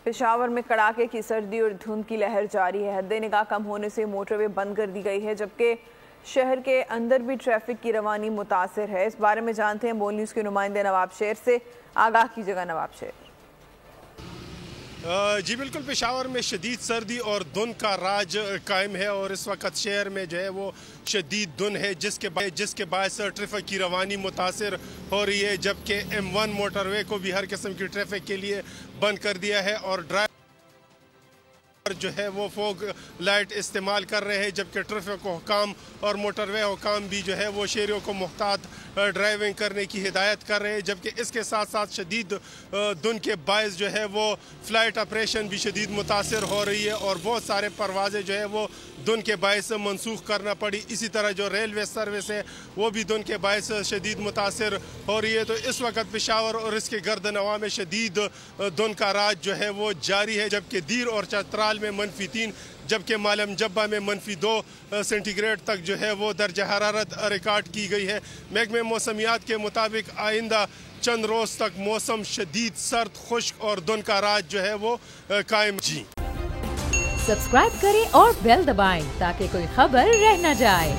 پشاور میں کڑاکے کی سردی اور دھند کی لہر جاری ہے۔ حد نگاہ کم ہونے سے موٹر وے بند کر دی گئی ہے، جبکہ شہر کے اندر بھی ٹریفک کی روانی متاثر ہے۔ اس بارے میں جانتے ہیں بول نیوز کے نمائندے نواب شیر سے۔ آگاہ کیجیے گا نواب شیر۔ جی بالکل، پشاور میں شدید سردی اور دھند کا راج قائم ہے اور اس وقت شہر میں جو ہے وہ شدید دھند ہے، جس کے باعث ٹریفک کی روانی متاثر ہو رہی ہے، جبکہ M1 موٹر وے کو بھی ہر قسم کی ٹریفک کے لیے بند کر دیا ہے اور ڈرائیور جو ہے وہ فوگ لائٹ استعمال کر رہے ہیں، جبکہ ٹریفک حکام اور موٹر وے حکام بھی جو ہے وہ شہریوں کو محتاط ڈرائیونگ کرنے کی ہدایت کر رہے ہیں، جبکہ اس کے ساتھ ساتھ شدید دھند کے باعث جو ہے وہ فلائٹ آپریشن بھی شدید متاثر ہو رہی ہے اور بہت سارے پروازیں جو ہے وہ دھند کے باعث منسوخ کرنا پڑی۔ اسی طرح جو ریلوے سروس ہے وہ بھی دھند کے باعث شدید متاثر ہو رہی ہے۔ تو اس وقت پشاور اور اس کے گرد نواح میں شدید دھند کا راج جو ہے وہ جاری ہے، جبکہ دیر اور چترال میں -3 جبکہ مالم جبہ میں -2 سینٹی گریڈ تک جو ہے وہ درجہ حرارت ریکارڈ کی گئی ہے۔ محکمہ موسمیات کے مطابق آئندہ چند روز تک موسم شدید سرد، خشک اور دھند کا راج جو ہے وہ قائم۔ سبسکرائب کریں اور بیل دبائیں تاکہ کوئی خبر رہ نہ جائے۔